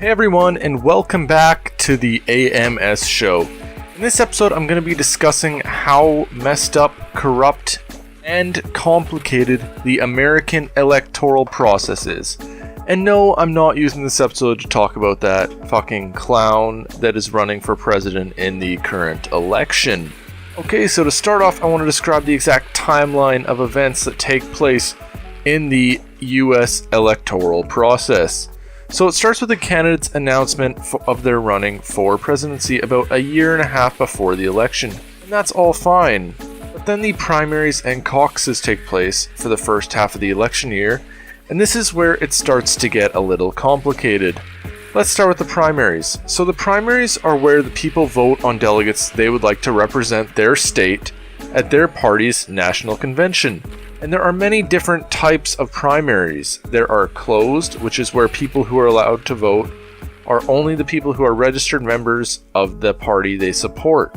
Hey everyone, and welcome back to the AMS show. In this episode, I'm going to be discussing how messed up, corrupt, and complicated the American electoral process is. And no, I'm not using this episode to talk about that fucking clown that is running for president in the current election. Okay, so to start off, I want to describe the exact timeline of events that take place in the US electoral process. So it starts with the candidate's announcement of their running for presidency about a year and a half before the election. And that's all fine. But then the primaries and caucuses take place for the first half of the election year, and this is where it starts to get a little complicated. Let's start with the primaries. So the primaries are where the people vote on delegates they would like to represent their state at their party's national convention. And there are many different types of primaries. There are closed, which is where people who are allowed to vote are only the people who are registered members of the party they support.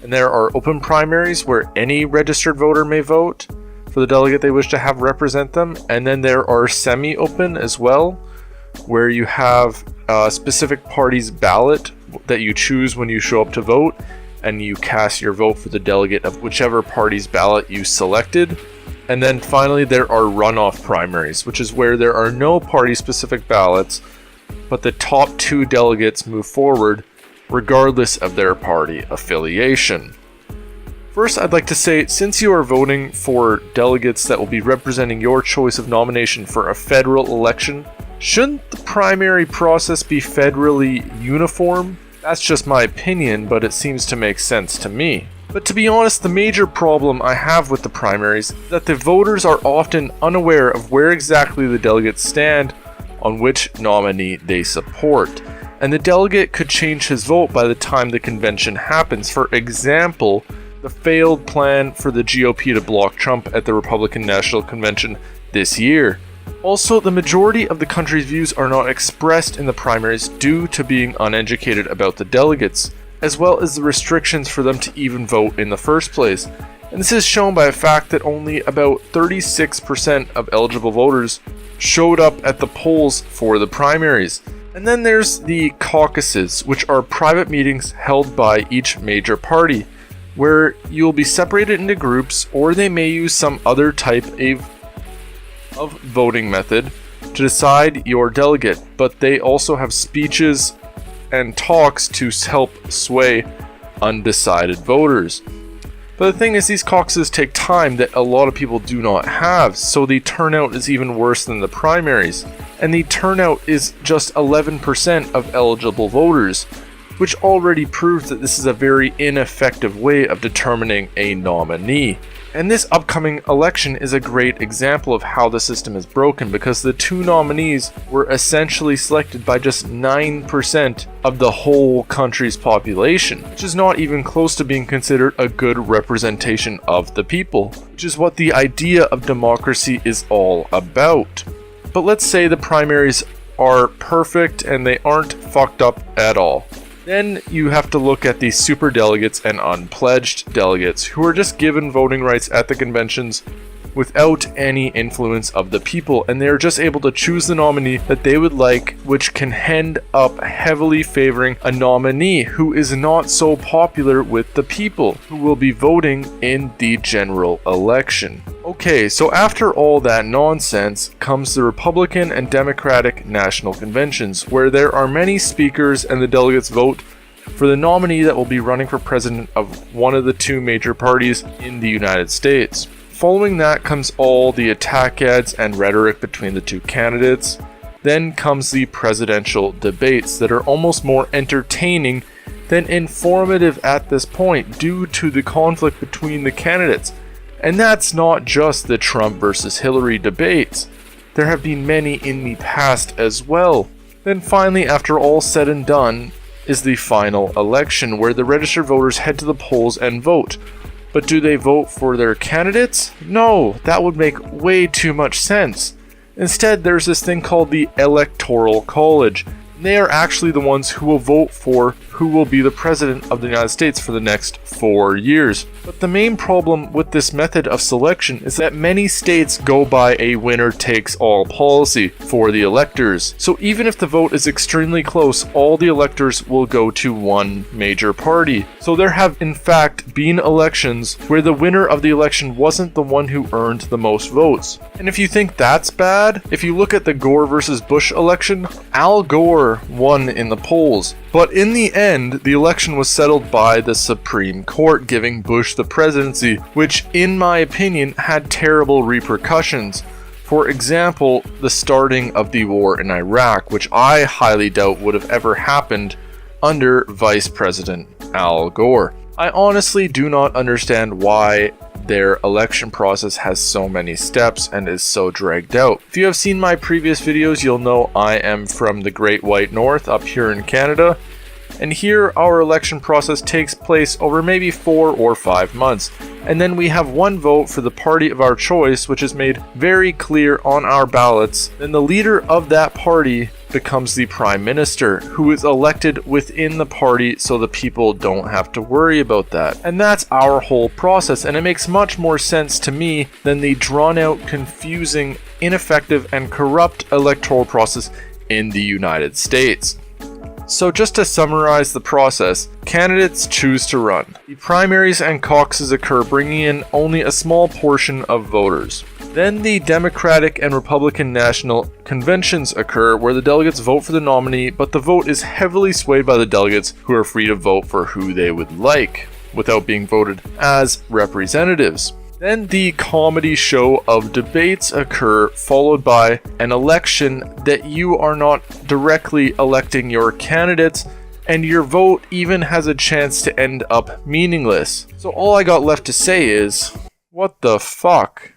And there are open primaries where any registered voter may vote for the delegate they wish to have represent them. And then there are semi-open as well, where you have a specific party's ballot that you choose when you show up to vote, and you cast your vote for the delegate of whichever party's ballot you selected. And then finally there are runoff primaries, which is where there are no party-specific ballots, but the top two delegates move forward regardless of their party affiliation. First, I'd like to say, since you are voting for delegates that will be representing your choice of nomination for a federal election, shouldn't the primary process be federally uniform? That's just my opinion, but it seems to make sense to me. But to be honest, the major problem I have with the primaries is that the voters are often unaware of where exactly the delegates stand on which nominee they support. And the delegate could change his vote by the time the convention happens. For example, the failed plan for the GOP to block Trump at the Republican National Convention this year. Also, the majority of the country's views are not expressed in the primaries due to being uneducated about the delegates, as well as the restrictions for them to even vote in the first place. And this is shown by the fact that only about 36% of eligible voters showed up at the polls for the primaries. And then there's the caucuses, which are private meetings held by each major party, where you'll be separated into groups, or they may use some other type of voting method to decide your delegate, but they also have speeches and talks to help sway undecided voters. But the thing is, these caucuses take time that a lot of people do not have, so the turnout is even worse than the primaries, and the turnout is just 11% of eligible voters, which already proves that this is a very ineffective way of determining a nominee. And this upcoming election is a great example of how the system is broken, because the two nominees were essentially selected by just 9% of the whole country's population, which is not even close to being considered a good representation of the people, which is what the idea of democracy is all about. But let's say the primaries are perfect and they aren't fucked up at all. Then you have to look at the superdelegates and unpledged delegates, who are just given voting rights at the conventions without any influence of the people, and they are just able to choose the nominee that they would like, which can end up heavily favoring a nominee who is not so popular with the people who will be voting in the general election. Okay, so after all that nonsense comes the Republican and Democratic national conventions, where there are many speakers and the delegates vote for the nominee that will be running for president of one of the two major parties in the United States. Following that comes all the attack ads and rhetoric between the two candidates. Then comes the presidential debates that are almost more entertaining than informative at this point due to the conflict between the candidates. And that's not just the Trump versus Hillary debates. There have been many in the past as well. Then finally, after all said and done, is the final election, where the registered voters head to the polls and vote. But do they vote for their candidates? No, that would make way too much sense. Instead, there's this thing called the Electoral College. They are actually the ones who will vote for who who will be the president of the United States for the next 4 years. But the main problem with this method of selection is that many states go by a winner-takes-all policy for the electors. So even if the vote is extremely close, all the electors will go to one major party. So there have in fact been elections where the winner of the election wasn't the one who earned the most votes. And if you think that's bad, if you look at the Gore versus Bush election, Al Gore won in the polls. But in the end, the election was settled by the Supreme Court, giving Bush the presidency, which in my opinion had terrible repercussions. For example, the starting of the war in Iraq, which I highly doubt would have ever happened under Vice President Al Gore. I honestly do not understand why their election process has so many steps and is so dragged out. If you have seen my previous videos, you'll know I am from the Great White North up here in Canada, and here our election process takes place over maybe 4 or 5 months, and then we have one vote for the party of our choice, which is made very clear on our ballots. Then the leader of that party becomes the prime minister, who is elected within the party so the people don't have to worry about that. And that's our whole process, and it makes much more sense to me than the drawn out, confusing, ineffective, and corrupt electoral process in the United States. So just to summarize the process, candidates choose to run. The primaries and caucuses occur, bringing in only a small portion of voters. Then the Democratic and Republican national conventions occur, where the delegates vote for the nominee, but the vote is heavily swayed by the delegates, who are free to vote for who they would like, without being voted as representatives. Then the comedy show of debates occur, followed by an election that you are not directly electing your candidates, and your vote even has a chance to end up meaningless. So all I got left to say is, what the fuck?